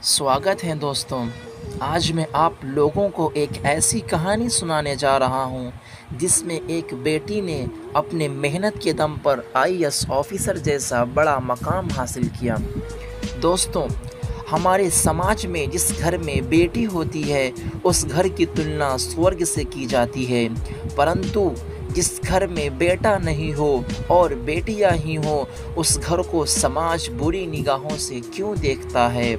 स्वागत है दोस्तों। आज मैं आप लोगों को एक ऐसी कहानी सुनाने जा रहा हूँ जिसमें एक बेटी ने अपने मेहनत के दम पर आईएएस ऑफिसर जैसा बड़ा मकाम हासिल किया। दोस्तों, हमारे समाज में जिस घर में बेटी होती है उस घर की तुलना स्वर्ग से की जाती है, परंतु जिस घर में बेटा नहीं हो और बेटियां ही हो उस घर को समाज बुरी निगाहों से क्यों देखता है।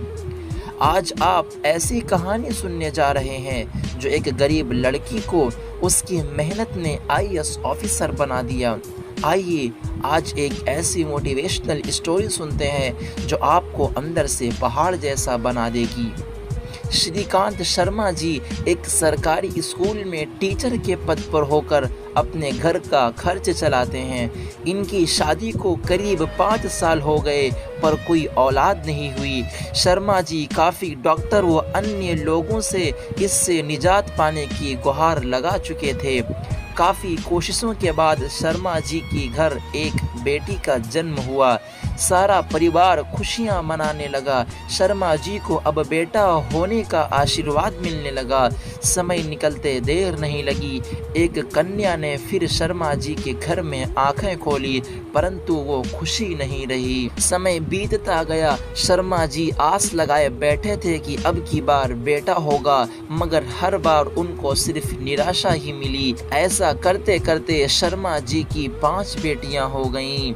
आज आप ऐसी कहानी सुनने जा रहे हैं जो एक गरीब लड़की को उसकी मेहनत ने आईएएस ऑफिसर बना दिया। आइए आज एक ऐसी मोटिवेशनल स्टोरी सुनते हैं जो आपको अंदर से पहाड़ जैसा बना देगी। श्रीकांत शर्मा जी एक सरकारी स्कूल में टीचर के पद पर होकर अपने घर का खर्च चलाते हैं। इनकी शादी को करीब 5 साल हो गए पर कोई औलाद नहीं हुई। शर्मा जी काफ़ी डॉक्टर व अन्य लोगों से इससे निजात पाने की गुहार लगा चुके थे। काफ़ी कोशिशों के बाद शर्मा जी की घर एक बेटी का जन्म हुआ। सारा परिवार खुशियां मनाने लगा। शर्मा जी को अब बेटा होने का आशीर्वाद मिलने लगा। समय निकलते देर नहीं लगी। एक कन्या ने फिर शर्मा जी के घर में आंखें खोली, परंतु वो खुशी नहीं रही। समय बीतता गया। शर्मा जी आस लगाए बैठे थे कि अब की बार बेटा होगा, मगर हर बार उनको सिर्फ निराशा ही मिली। ऐसा करते करते शर्मा जी की 5 बेटियां हो गईं।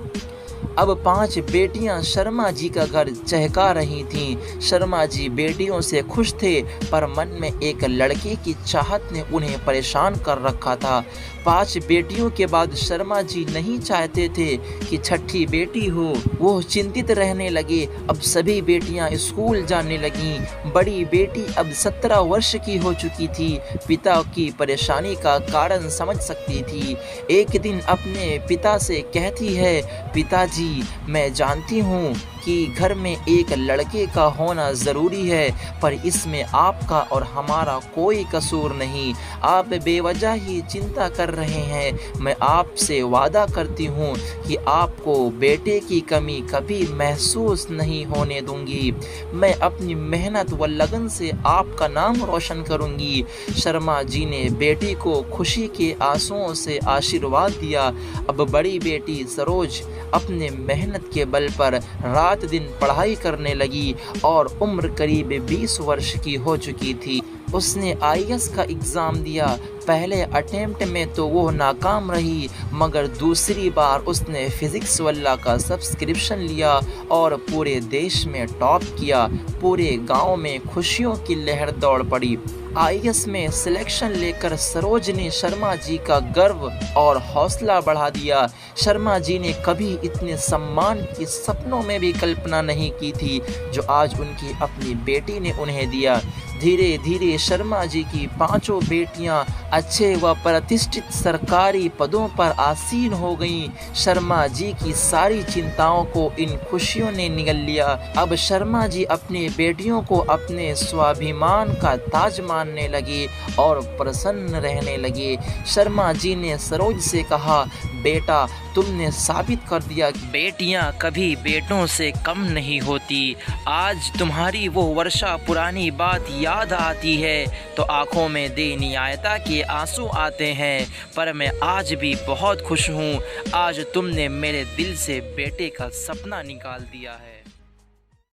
अब 5 बेटियां शर्मा जी का घर चहका रही थीं। शर्मा जी बेटियों से खुश थे, पर मन में एक लड़के की चाहत ने उन्हें परेशान कर रखा था। 5 बेटियों के बाद शर्मा जी नहीं चाहते थे कि छठी बेटी हो। वो चिंतित रहने लगे। अब सभी बेटियां स्कूल जाने लगीं। बड़ी बेटी अब 17 वर्ष की हो चुकी थी। पिता की परेशानी का कारण समझ सकती थी। एक दिन अपने पिता से कहती है, पिताजी, मैं जानती हूँ कि घर में एक लड़के का होना ज़रूरी है, पर इसमें आपका और हमारा कोई कसूर नहीं। आप बेवजह ही चिंता कर रहे हैं। मैं आपसे वादा करती हूँ कि आपको बेटे की कमी कभी महसूस नहीं होने दूंगी। मैं अपनी मेहनत व लगन से आपका नाम रोशन करूँगी। शर्मा जी ने बेटी को खुशी के आंसुओं से आशीर्वाद दिया। अब बड़ी बेटी सरोज अपने मेहनत के बल पर रात दिन पढ़ाई करने लगी और उम्र करीब 20 वर्ष की हो चुकी थी। उसने आईएएस का एग्ज़ाम दिया। पहले अटेम्प्ट में तो वो नाकाम रही, मगर दूसरी बार उसने फिज़िक्स वाला का सब्सक्रिप्शन लिया और पूरे देश में टॉप किया। पूरे गांव में खुशियों की लहर दौड़ पड़ी। आईएएस में सिलेक्शन लेकर सरोज ने शर्मा जी का गर्व और हौसला बढ़ा दिया। शर्मा जी ने कभी इतने सम्मान की सपनों में भी कल्पना नहीं की थी जो आज उनकी अपनी बेटी ने उन्हें दिया। धीरे धीरे शर्मा जी की 5 बेटियां अच्छे व प्रतिष्ठित सरकारी पदों पर आसीन हो गईं। शर्मा जी की सारी चिंताओं को इन खुशियों ने निगल लिया। अब शर्मा जी अपनी बेटियों को अपने स्वाभिमान का ताज मानने लगे और प्रसन्न रहने लगे। शर्मा जी ने सरोज से कहा, बेटा, तुमने साबित कर दिया कि बेटियां कभी बेटों से कम नहीं होती। आज तुम्हारी वो वर्षा पुरानी बात याद आती है तो आंखों में दयनीयता के आंसू आते हैं, पर मैं आज भी बहुत खुश हूँ। आज तुमने मेरे दिल से बेटे का सपना निकाल दिया है।